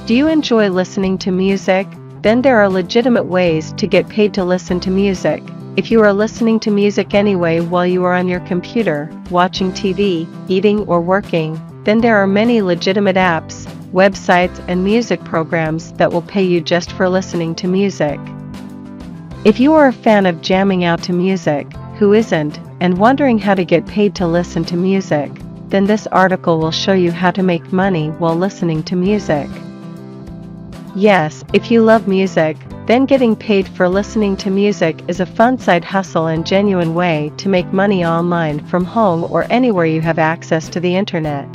Do you enjoy listening to music? Then there are legitimate ways to get paid to listen to music. If you are listening to music anyway while you are on your computer, watching TV, eating or working, then there are many legitimate apps, websites and music programs that will pay you just for listening to music. If you are a fan of jamming out to music, who isn't, and wondering how to get paid to listen to music, then this article will show you how to make money while listening to music. Yes, if you love music, then getting paid for listening to music is a fun side hustle and genuine way to make money online from home or anywhere you have access to the internet.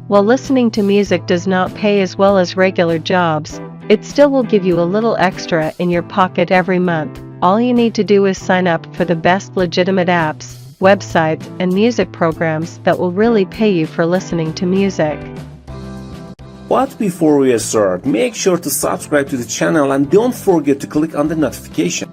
While listening to music does not pay as well as regular jobs, it still will give you a little extra in your pocket every month. All you need to do is sign up for the best legitimate apps, websites, and music programs that will really pay you for listening to music. But before we start, make sure to subscribe to the channel and don't forget to click on the notification.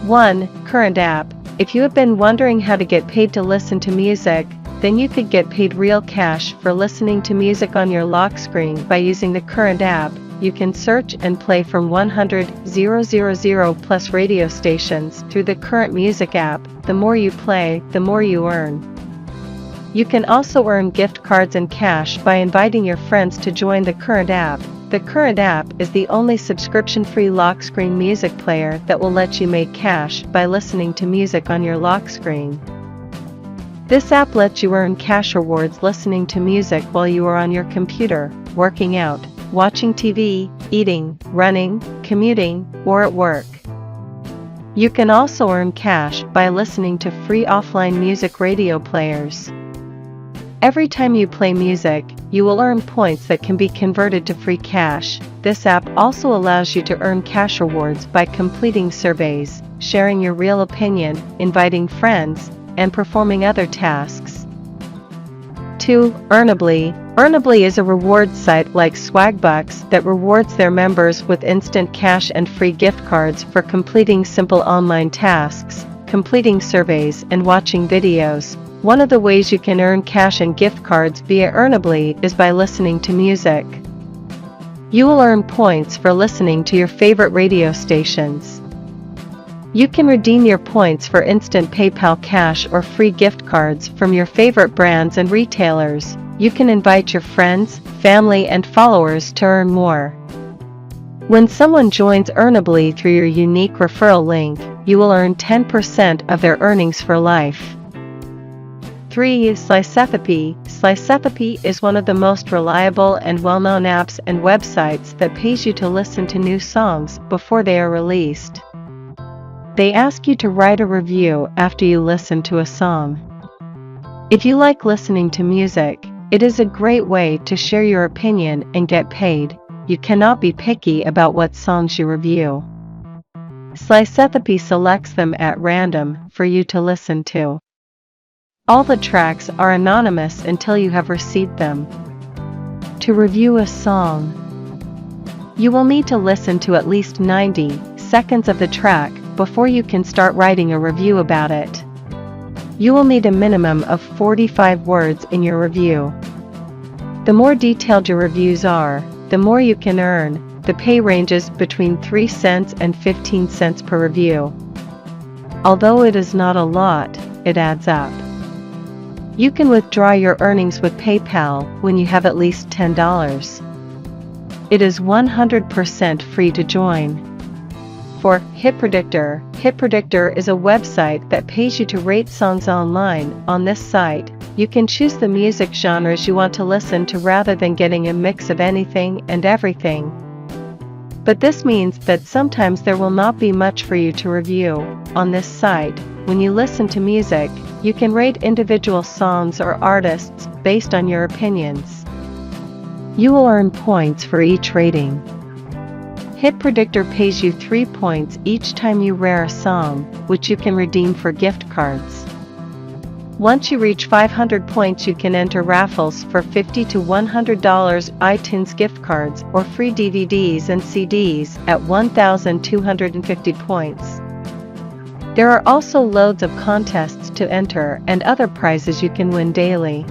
1. Current app. If you have been wondering how to get paid to listen to music, then you could get paid real cash for listening to music on your lock screen by using the Current app. You can search and play from 100,000 plus radio stations through the Current Music app. The more you play, the more you earn. You can also earn gift cards and cash by inviting your friends to join the Current app. The Current app is the only subscription-free lock screen music player that will let you make cash by listening to music on your lock screen. This app lets you earn cash rewards listening to music while you are on your computer, working out, watching TV, eating, running, commuting, or at work. You can also earn cash by listening to free offline music radio players. Every time you play music, you will earn points that can be converted to free cash. This app also allows you to earn cash rewards by completing surveys, sharing your real opinion, inviting friends, and performing other tasks. 2. Earnably. Earnably is a reward site like Swagbucks that rewards their members with instant cash and free gift cards for completing simple online tasks, completing surveys, and watching videos. One of the ways you can earn cash and gift cards via Earnably is by listening to music. You will earn points for listening to your favorite radio stations. You can redeem your points for instant PayPal cash or free gift cards from your favorite brands and retailers. You can invite your friends, family, and followers to earn more. When someone joins Earnably through your unique referral link, you will earn 10% of their earnings for life. 3. Sliceethapy. Sliceethapy is one of the most reliable and well-known apps and websites that pays you to listen to new songs before they are released. They ask you to write a review after you listen to a song. If you like listening to music, it is a great way to share your opinion and get paid. You cannot be picky about what songs you review. Sliceethapy selects them at random for you to listen to. All the tracks are anonymous until you have received them. To review a song, you will need to listen to at least 90 seconds of the track before you can start writing a review about it. You will need a minimum of 45 words in your review. The more detailed your reviews are, the more you can earn. The pay ranges between 3 cents and 15 cents per review. Although it is not a lot, it adds up. You can withdraw your earnings with PayPal when you have at least $10. It is 100% free to join. 4. Hit Predictor. Hit Predictor is a website that pays you to rate songs online. On this site, you can choose the music genres you want to listen to rather than getting a mix of anything and everything. But this means that sometimes there will not be much for you to review. On this site, when you listen to music, you can rate individual songs or artists based on your opinions. You will earn points for each rating. Hit Predictor pays you 3 points each time you rate a song, which you can redeem for gift cards. Once you reach 500 points, you can enter raffles for $50 to $100 iTunes gift cards or free DVDs and CDs at 1,250 points. There are also loads of contests to enter and other prizes you can win daily.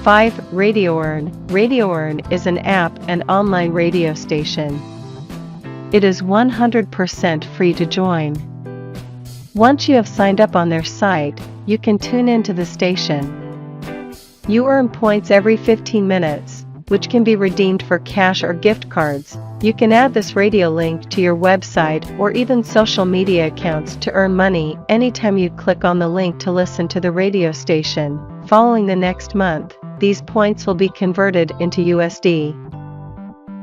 5. Radio Earn. Radio Earn is an app and online radio station. It is 100% free to join. Once you have signed up on their site, you can tune into the station. You earn points every 15 minutes, which can be redeemed for cash or gift cards. You can add this radio link to your website or even social media accounts to earn money anytime you click on the link to listen to the radio station. Following the next month, these points will be converted into USD.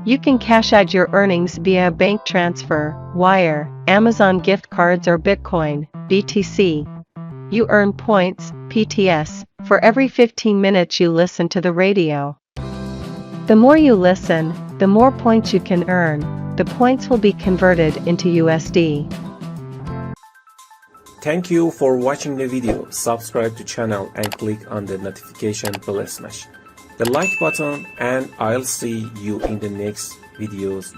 You can cash out your earnings via bank transfer, wire, Amazon gift cards or Bitcoin, BTC. You earn points, PTS, for every 15 minutes you listen to the radio. The more you listen, the more points you can earn. The points will be converted into USD. Thank you for watching the video. Subscribe to channel and click on the notification bell smash the like button, and I'll see you in the next videos.